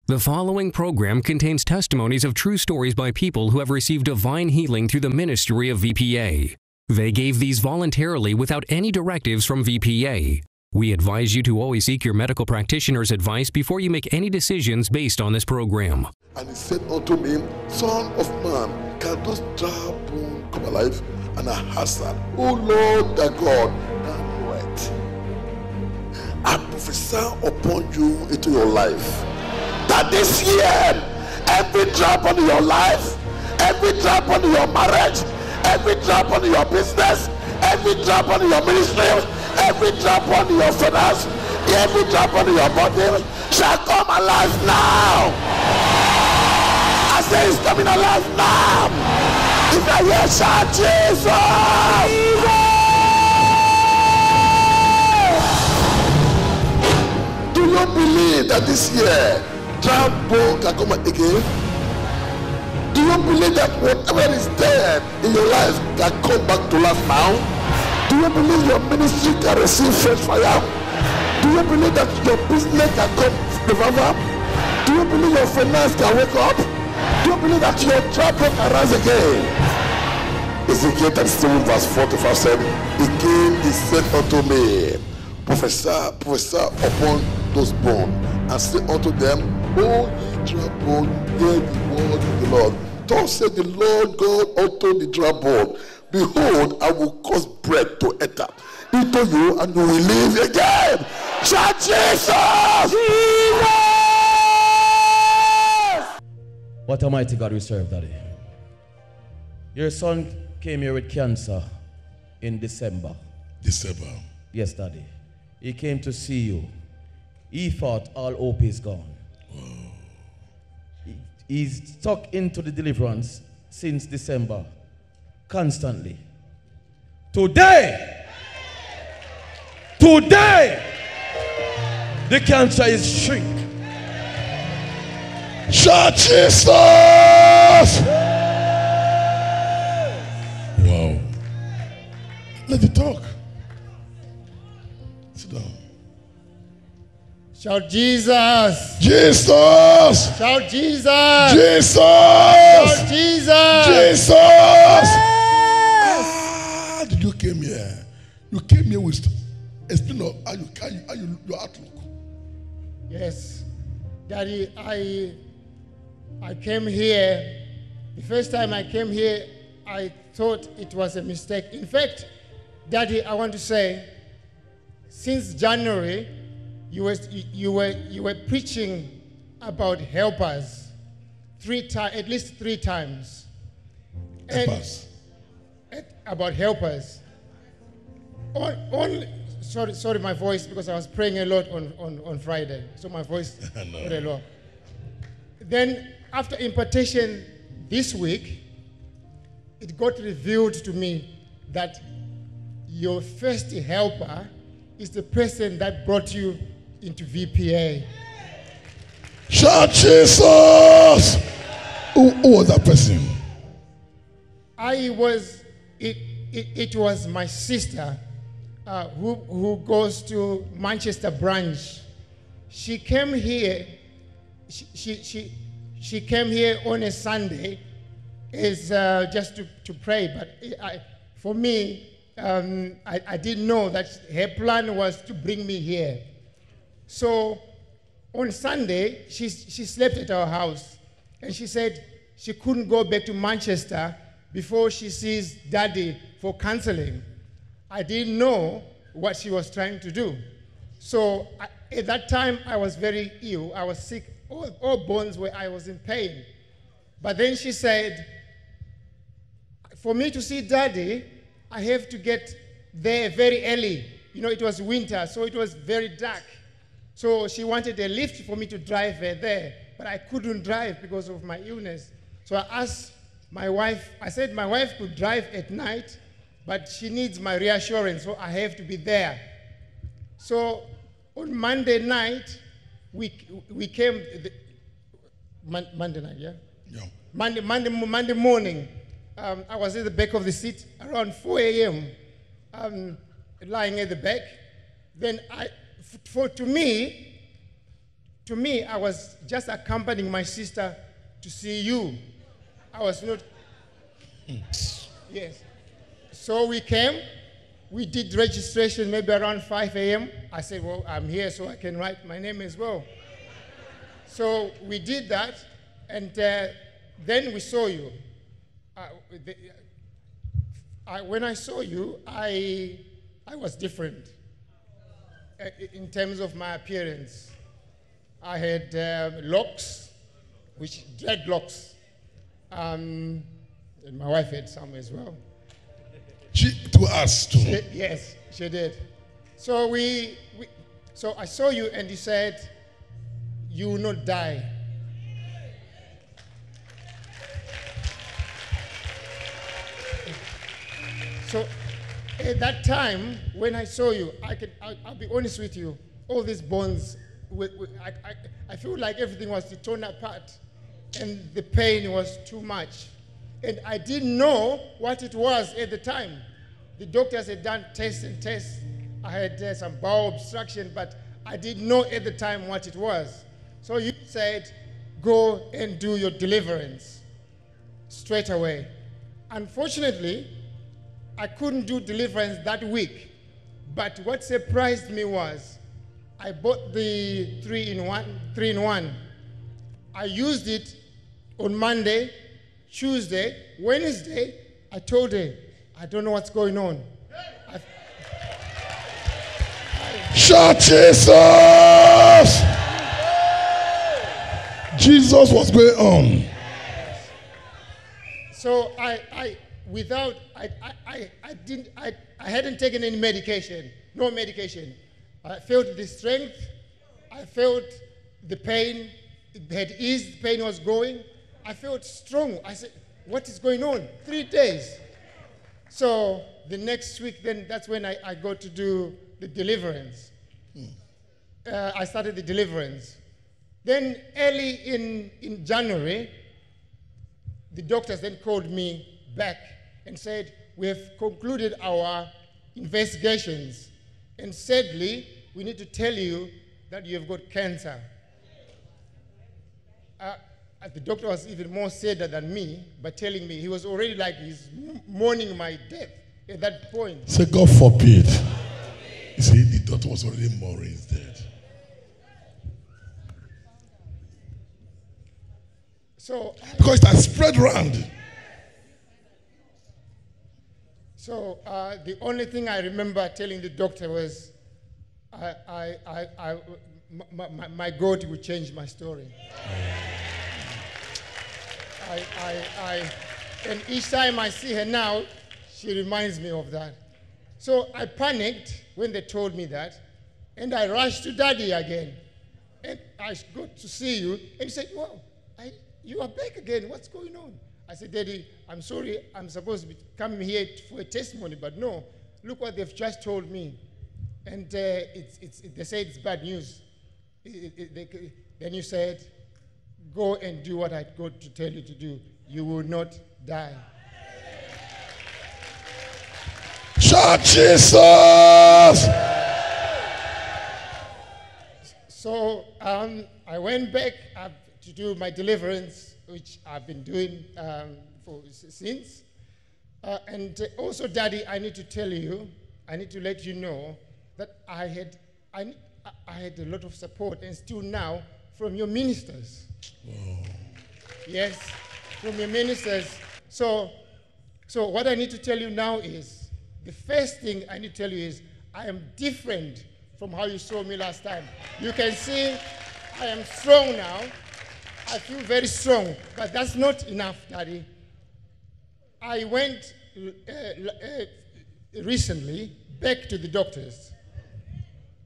The following program contains testimonies of true stories by people who have received divine healing through the ministry of VPA. They gave these voluntarily without any directives from VPA. We advise you to always seek your medical practitioner's advice before you make any decisions based on this program. And he said unto me, Son of man, can those dry bones come alive? And I answered, O Lord thy God, thou knowest. I prophesy upon you into your life that this year, every drop on your life, every drop on your marriage, every drop on your business, every drop on your ministry, every drop on your finance, every drop on your body shall come alive now. I say it's coming alive now. If I hear shout Jesus! Do you believe that this year dry bone can come again? Do you believe that whatever is dead in your life can come back to life now? Do you believe your ministry can receive fresh fire? Do you believe that your business can come revival? Do you believe your finance can wake up? Do you believe that your dry bone can rise again? Ezekiel 37 verse 4 to 5 said, Again he said unto me, prophesy upon those bones, and say unto them, O ye dry bone, hear the word of the Lord. Thus said the Lord God unto the dry bone, Behold, I will cause breath to enter into you, and you will live again. Shout Jesus! Jesus! What a mighty God we serve, Daddy. Your son came here with cancer in December. Yes, Daddy. He came to see you. He thought all hope is gone. He's stuck into the deliverance since December, constantly. Today, the cancer is shrink. Shout Jesus! Wow. Let it talk. Sit down. Shout Jesus! Jesus! Shout Jesus! Jesus! Shout Jesus! Jesus! Yes! Ah, did you came here? You came here with explain how you your outlook. Yes, Daddy. I came here. The first time I came here, I thought it was a mistake. In fact, Daddy, I want to say, since January, you were preaching about helpers at least three times. Helpers. About helpers. Sorry, my voice, because I was praying a lot on Friday, so my voice got a lot. Then after impartation this week, it got revealed to me that your first helper is the person that brought you into VPA. Shout Jesus! Who was that person? It was my sister who goes to Manchester branch. She came here. She came here on a Sunday, is just to pray. But for me, I didn't know that her plan was to bring me here. So on Sunday, she slept at our house, and she said she couldn't go back to Manchester before she sees Daddy for counseling. I didn't know what she was trying to do. So at that time, I was very ill. I was sick. All bones I was in pain. But then she said, for me to see Daddy, I have to get there very early. You know, it was winter, so it was very dark. So she wanted a lift for me to drive her there, but I couldn't drive because of my illness. So I asked my wife, I said my wife could drive at night, but she needs my reassurance, so I have to be there. So on Monday night, we came, Monday night, yeah? Yeah. Monday morning, I was at the back of the seat around 4 a.m., lying at the back. Then to me, to me, I was just accompanying my sister to see you. I was not. Yes. So we came. We did registration maybe around 5 a.m. I said, well, I'm here so I can write my name as well. So we did that, and then we saw you. When I saw you, I was different in terms of my appearance. I had locks, dreadlocks, and my wife had some as well. To us too. Yes, she did. So so I saw you, and you said, "You will not die." So at that time, when I saw you, I'll be honest with you, all these bones, I feel like everything was torn apart, and the pain was too much. And I didn't know what it was at the time. The doctors had done tests and tests. I had some bowel obstruction, but I didn't know at the time what it was. So you said, go and do your deliverance straight away. Unfortunately, I couldn't do deliverance that week. But what surprised me was I bought the 3-in-1. I used it on Monday, Tuesday, Wednesday. I told her, I don't know what's going on. Shout Jesus! Jesus was going on. So I hadn't taken any medication, no medication. I felt the strength. I felt the pain. It had eased. The pain was going. I felt strong. I said, what is going on? 3 days. So the next week, then that's when I got to do the deliverance. I started the deliverance. Then early in January, the doctors then called me back and said, we have concluded our investigations. And sadly, we need to tell you that you have got cancer. The doctor was even more sadder than me by telling me he was already like he's mourning my death at that point. Say, God forbid. You see, the doctor was already mourning his death. So, because it has spread around. So the only thing I remember telling the doctor was, my God will change my story. And each time I see her now, she reminds me of that. So I panicked when they told me that, and I rushed to Daddy again. And I got to see you, and he said, well, you are back again. What's going on? I said, Daddy, I'm sorry. I'm supposed to be coming here for a testimony, but no. Look what they've just told me. And they said it's bad news. Then you said, go and do what I got to tell you to do. You will not die. Shout Jesus! So I went back to do my deliverance, which I've been doing since. And also, Daddy, I need to tell you, I need to let you know that I had a lot of support, and still now, from your ministers. Wow. Yes, from your ministers. So what I need to tell you now is, the first thing I need to tell you is, I am different from how you saw me last time. You can see I am strong now. I feel very strong, but that's not enough, Daddy. I went recently back to the doctors,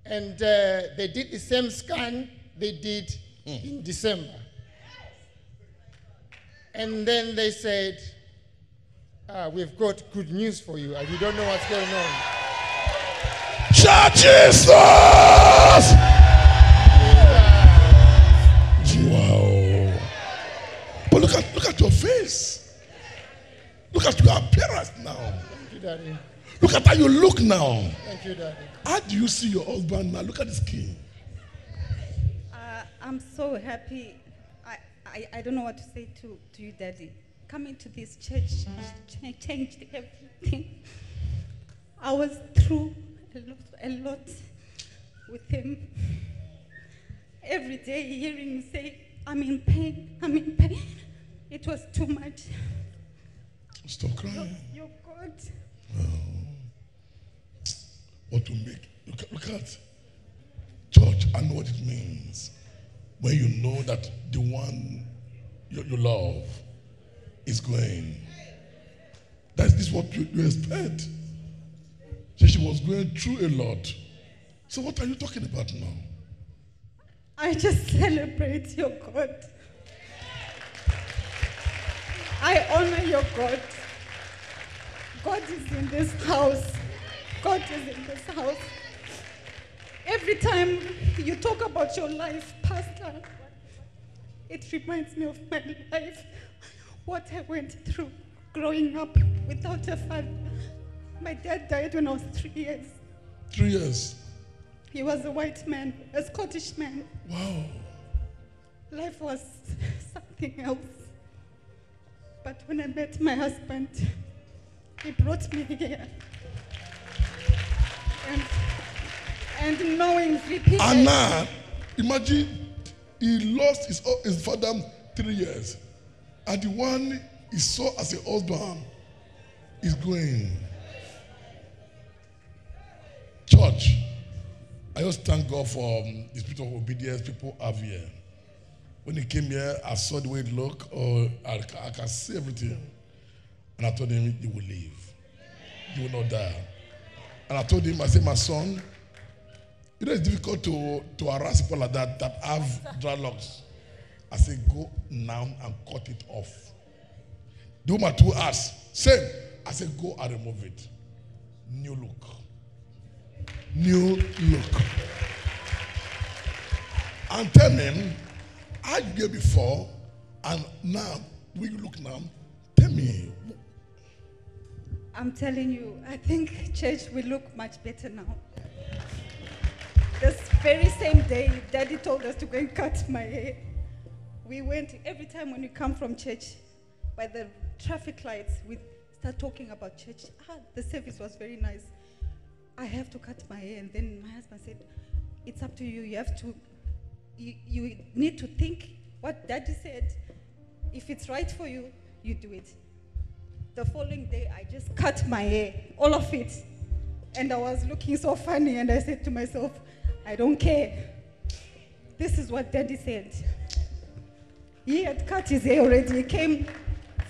and they did the same scan they did in December. And then they said, we've got good news for you, and you don't know what's going on. Shout Jesus! Wow. But look at your face. Look at your appearance now. Thank you, Daddy. Look at how you look now. Thank you, Daddy. How do you see your husband now? Look at his skin. I'm so happy. I don't know what to say to you, Daddy. Coming to this church changed everything. I was through a lot with him. Every day hearing him say, I'm in pain, I'm in pain. It was too much. Stop crying. You're God. What to make? Look at church. I know what it means when you know that the one you love is going. This is what you expect. So she was going through a lot. So what are you talking about now? I just celebrate your God. I honor your God. God is in this house. God is in this house. Every time you talk about your life, Pastor, it reminds me of my life, what I went through growing up without a father. My dad died when I was 3 years. 3 years? He was a white man, a Scottish man. Wow. Life was something else. But when I met my husband, he brought me here. And knowing VPA. Anna, imagine he lost his father 3 years. And the one he saw as a husband is going. Church, I just thank God for the spirit of obedience people have here. When he came here, I saw the way it looked. I can see everything. And I told him, you will live. You will not die. And I told him, I said, my son, you know it's difficult to harass people like that have dreadlocks. I said, go now and cut it off. The woman too asked, same. I said, go and remove it. New look. New look. And tell him, I did before, and now, when you look now, tell me. I'm telling you, I think church will look much better now. This very same day, Daddy told us to go and cut my hair. We went, every time when we come from church, by the traffic lights, we start talking about church. The service was very nice. I have to cut my hair. And then my husband said, it's up to you. You have to, you need to think what Daddy said. If it's right for you, you do it. The following day, I just cut my hair, all of it. And I was looking so funny, and I said to myself, I don't care. This is what Daddy said. He had cut his hair already. He came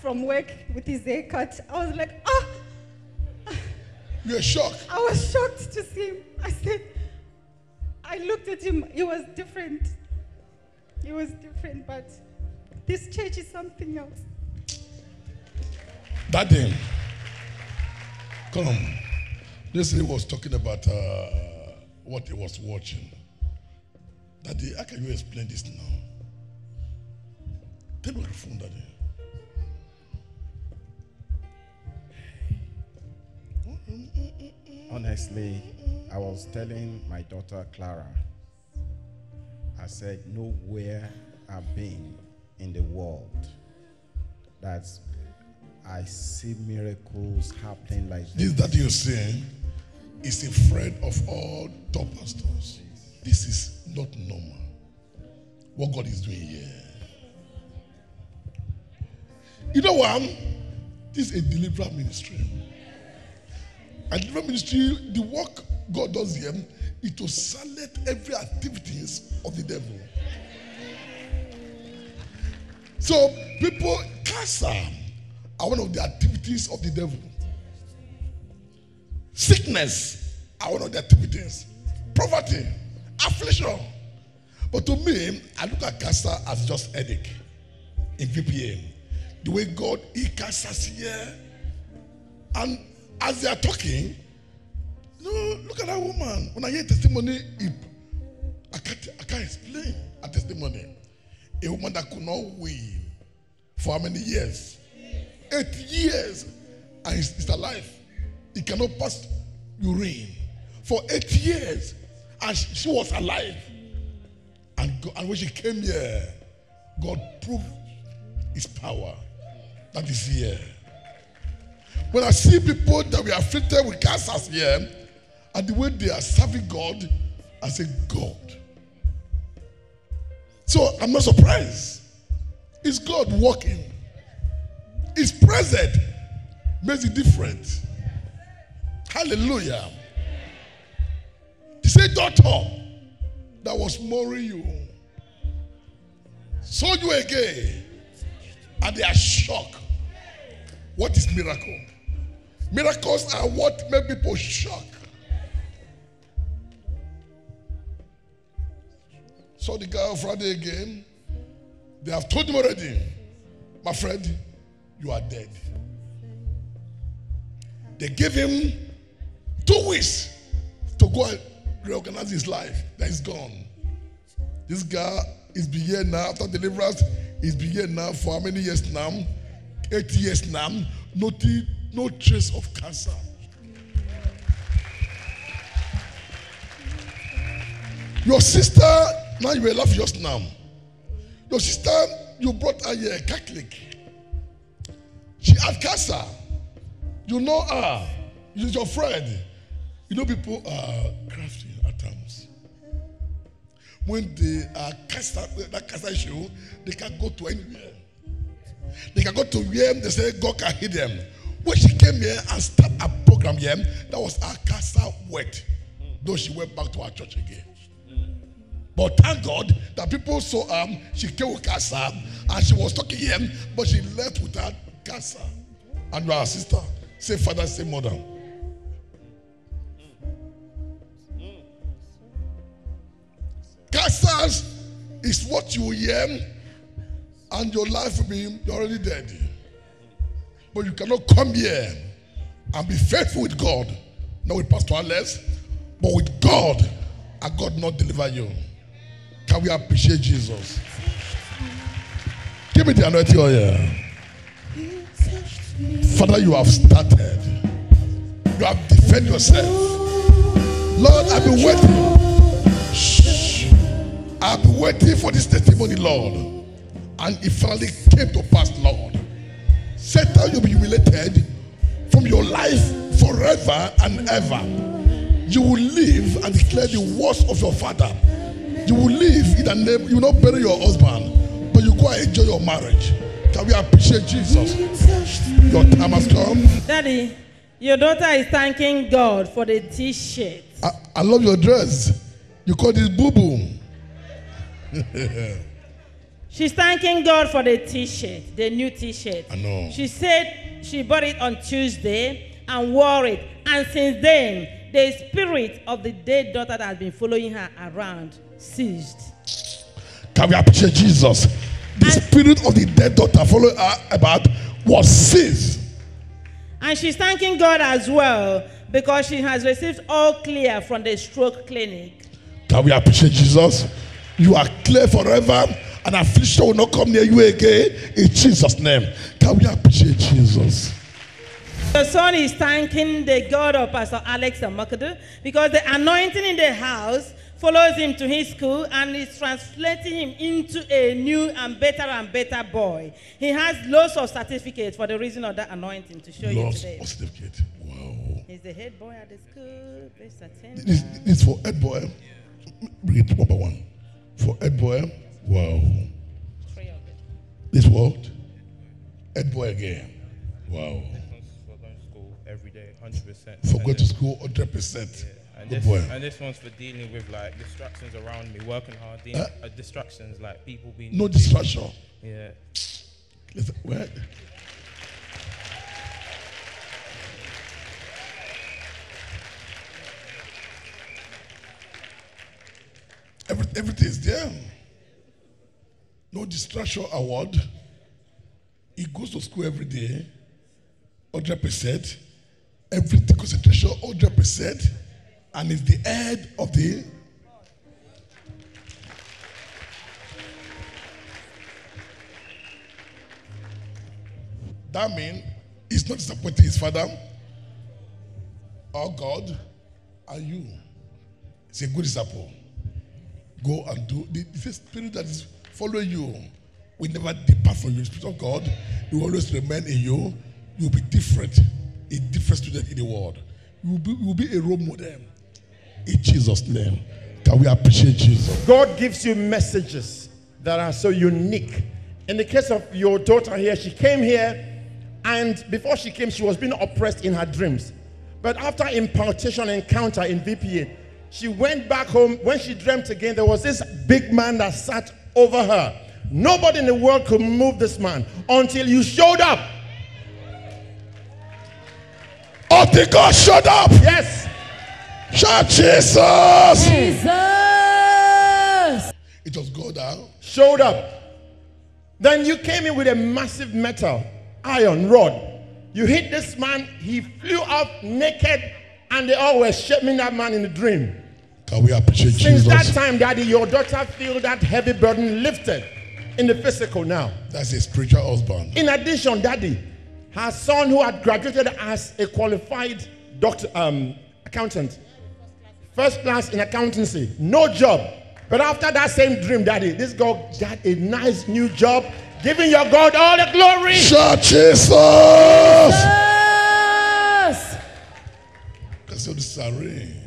from work with his hair cut. I was like, ah! You're shocked? I was shocked to see him. I said, I looked at him, he was different. He was different, but this church is something else. Daddy, come. This lady was talking about what he was watching. Daddy, how can you explain this now? Take my phone, Daddy. Honestly, I was telling my daughter Clara, I said, nowhere I've been in the world that I see miracles happening like this. This that you're saying is a friend of all top pastors. This is not normal. What God is doing here. You know what? This is a deliverance ministry. A deliverance ministry, the work God does here is to silence every activities of the devil. So people, cancer are one of the activities of the devil. Sickness are one of the activities. Poverty, affliction. But to me, I look at cancer as just headache in VPA. The way God, he casts here. And as they are talking, look at that woman. When I hear testimony, I can't explain a testimony. A woman that could not win for how many years? 8 years. And it's alive. It cannot pass urine for 8 years. And she was alive. And And when she came here, God proved his power that is here. When I see people that we are afflicted with cancers here, and the way they are serving God, I say, God. So I'm not surprised. It's God working. His presence makes it different. Hallelujah. He said, daughter, that was mourning you, saw you again, and they are shocked. What is miracle? Miracles are what make people shock. Saw the guy on Friday again. They have told him already, my friend, you are dead. They gave him 2 weeks to go and reorganize his life. That is gone. This guy is been here now after deliverance. He's been here now for how many years now? 8 years now. No trace of cancer. Your sister, now you will laugh just now. Your sister, you brought her here, Catholic. She had cancer. You know her. She's your friend. You know people are crafty at times. When they are that cancer issue, they can go to anywhere. They can go to where they say God can heal them. When she came here and started a program here, that was her cancer wet. Though she went back to her church again. But thank God that people saw her, she came with cancer and she was talking here, but she left without cancer. And you are her sister. Say father, say mother. Cancer is what you hear, and your life will be, you're already dead. But you cannot come here and be faithful with God, not with Pastor Alex, but with God, and God not deliver you. Can we appreciate Jesus? Give me the anointing oil. Father, you have started. You have defended yourself. Lord, I've been waiting. Shh. I've been waiting for this testimony, Lord. And it finally came to pass, Lord. Satan, you'll be humiliated from your life forever and ever. You will live and declare the words of your father. You will live in the name, you will not bury your husband, but you go and enjoy your marriage. Can we appreciate Jesus? Your time has come. Daddy, your daughter is thanking God for the t-shirt. I love your dress. You call this boo-boo. She's thanking God for the t-shirt, the new t-shirt. I know. She said she bought it on Tuesday and wore it. And since then, the spirit of the dead daughter that has been following her around ceased. Can we appreciate Jesus? The spirit of the dead daughter following her about was seized. And she's thanking God as well because she has received all clear from the stroke clinic. Can we appreciate Jesus? You are clear forever, and affliction will not come near you again in Jesus' name. Can we appreciate Jesus? The son is thanking the God of Pastor Alex Amakadu because the anointing in the house follows him to his school and is translating him into a new and better boy. He has lots of certificates for the reason of that anointing to show you today. Lots of certificates. Wow. He's the head boy at the school. This is for head boy. Bring it to number one. For head boy. Wow. This what? Head boy again. Wow. For going to school every day, 100%. For going to school, 100%. Yeah. And this one's for dealing with like distractions around me, working hard, dealing, distractions like people being. No distraction. Yeah. Listen, what? Everything is there. No distraction award. He goes to school every day, 100%. Everything concentration, 100%. And is the head of the. That means he's not disappointing his father or God and you. It's a good example. Go and do. The spirit that is following you will never depart from you. The Spirit of God will always remain in you. You will be different, a different student in the world. You will be a role model. In Jesus' name. Can we appreciate Jesus? God gives you messages that are so unique. In the case of your daughter here, she came here, and before she came, she was being oppressed in her dreams. But after impartation encounter in VPA, she went back home. When she dreamt again, there was this big man that sat over her. Nobody in the world could move this man until you showed up. Until God showed up. Yes. Shout Jesus. Jesus. It was God that showed up. Then you came in with a massive metal iron rod. You hit this man, he flew up naked, and they all were shaming that man in the dream. Can we appreciate Jesus? Since that Jesus? time, Daddy, your daughter feel that heavy burden lifted in the physical now. That's a spiritual husband. In addition, Daddy, her son who had graduated as a qualified doctor, accountant, first class in accountancy, no job. But after that same dream, Daddy, this girl got a nice new job, giving your God all the glory. Shout Jesus! Because this is a rain.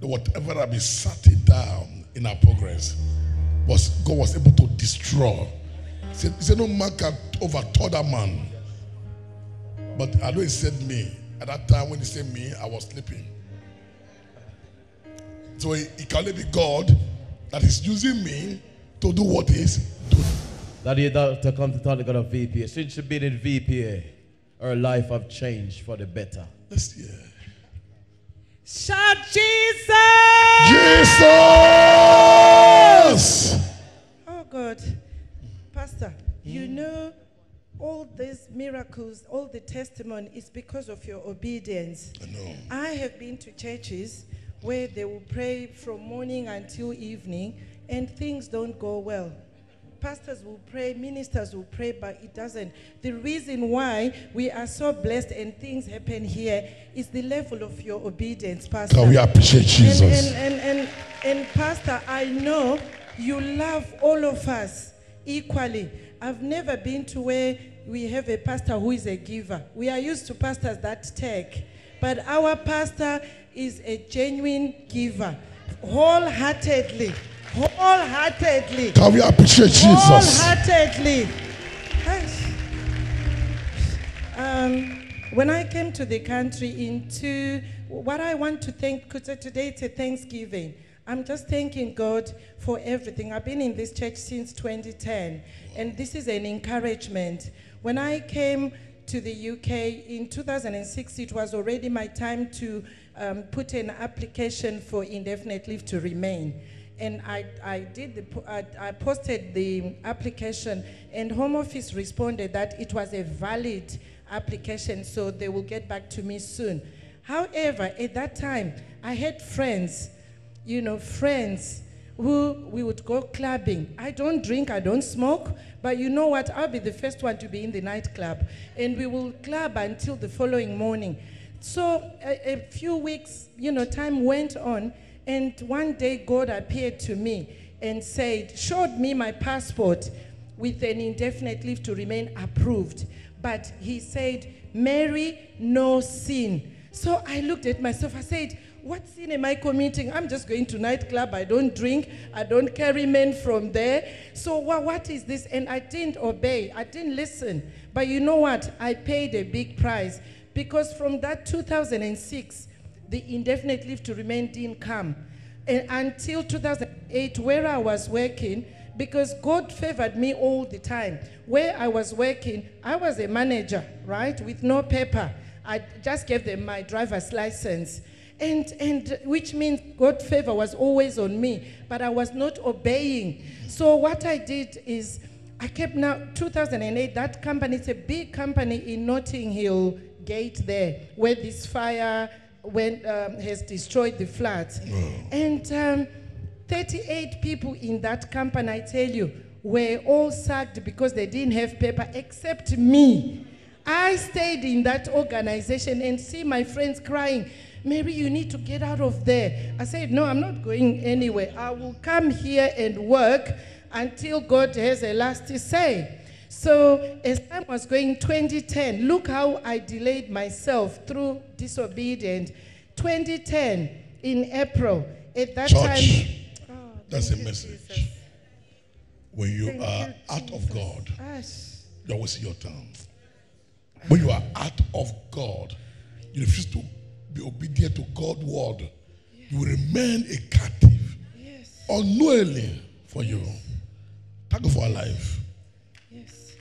Whatever had been sat down in our progress, God was able to destroy. He said no man can overthrow that man. But I know he said me. At that time when he said me, I was sleeping. So it can only be God that is using me to do what is doing. That your daughter come to tell the God of VPA. Since she been in VPA, her life have changed for the better. Let's hear. Shout Jesus! Jesus! Oh God. Pastor, you know all these miracles, all the testimony is because of your obedience. I know. I have been to churches where they will pray from morning until evening and things don't go well. Pastors will pray, ministers will pray, but it doesn't. The reason why we are so blessed and things happen here is the level of your obedience, Pastor. Can we appreciate Jesus? And Pastor, I know you love all of us equally. I've never been to where we have a pastor who is a giver. We are used to pastors that take. But our pastor is a genuine giver, wholeheartedly. Wholeheartedly. Can we appreciate Jesus? Wholeheartedly. When I came to the country what I want to thank, because today it's a Thanksgiving. I'm just thanking God for everything. I've been in this church since 2010, and this is an encouragement. When I came to the UK in 2006, it was already my time to put an application for indefinite leave to remain. And I posted the application, and Home Office responded that it was a valid application, so they will get back to me soon. However, at that time, I had friends, friends who we would go clubbing. I don't drink, I don't smoke, but you know what? I'll be the first one to be in the nightclub, and we will club until the following morning. So a few weeks, time went on. And one day God appeared to me and showed me my passport with an indefinite leave to remain approved. But he said, Mary, no sin. So I looked at myself, I said, what sin am I committing? I'm just going to nightclub, I don't drink, I don't carry men from there. So what is this? And I didn't obey, I didn't listen. But you know what? I paid a big price, because from that 2006, the indefinite leave to remain didn't come. And until 2008, where I was working, because God favored me all the time. Where I was working, I was a manager, right, with no paper. I just gave them my driver's license. And which means God's favor was always on me, but I was not obeying. So what I did is, I kept 2008, that company, it's a big company in Notting Hill Gate there, where this fire has destroyed the flats. And 38 people in that company, I tell you, were all sacked because they didn't have paper, except me. I stayed in that organization and see my friends crying, Mary, you need to get out of there. I said, no, I'm not going anywhere. I will come here and work until God has a last say. So as time was going, 2010, look how I delayed myself through disobedience. 2010, in April, at that time. Oh, that's a message. Jesus. When you are out of God, you always see your tongue. When you are out of God, you refuse to be obedient to God's word. Yes. You will remain a captive. Yes. Unknowingly for you. Thank God for our life. Yes.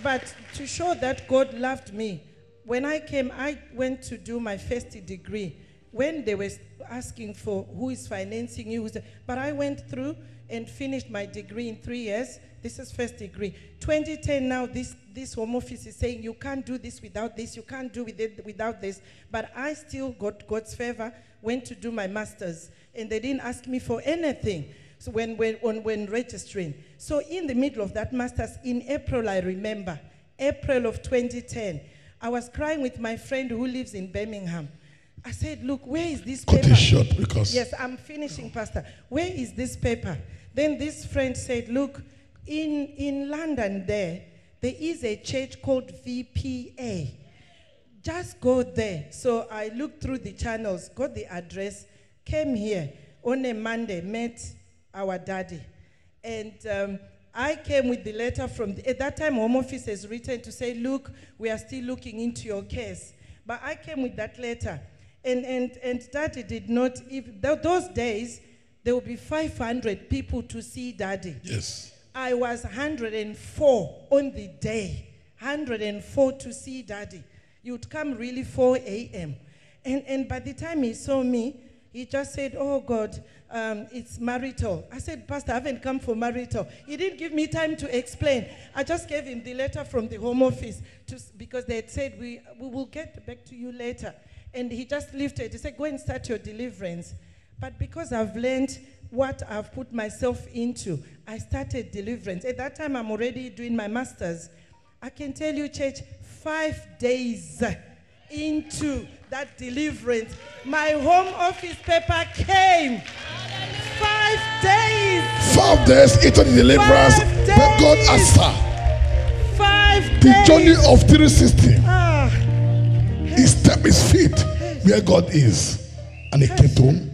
But to show that God loved me, when I came, I went to do my first degree. When they were asking for who is financing you, but I went through and finished my degree in 3 years. This is first degree. 2010 now, this home office is saying you can't do this without this, you can't do it without this. But I still got God's favor, went to do my master's, and they didn't ask me for anything. So when registering. So in the middle of that master's, in April, I remember, April of 2010, I was crying with my friend who lives in Birmingham. I said, look, where is this paper? Cut it short because... Yes, I'm finishing, Pastor. Where is this paper? Then this friend said, look, in London there is a church called VPA. Just go there. So I looked through the channels, got the address, came here on a Monday, met our daddy. And I came with the letter from, at that time, Home Office has written to say, look, we are still looking into your case. But I came with that letter. And Daddy did not, those days, there would be 500 people to see Daddy. Yes. I was 104 on the day. 104 to see Daddy. You'd come really 4 a.m. And by the time he saw me, he just said, oh God, it's marital. I said, Pastor, I haven't come for marital. He didn't give me time to explain. I just gave him the letter from the Home Office because they had said, we will get back to you later. And he just lifted. He said, go and start your deliverance. But because I've learned what I've put myself into, I started deliverance. At that time, I'm already doing my master's. I can tell you, church, 5 days into that deliverance, my Home Office paper came. 5 days. 5 days into the deliverance, but God answered. 5 days. The journey of 360. He stepped his feet where God is, and he came to him.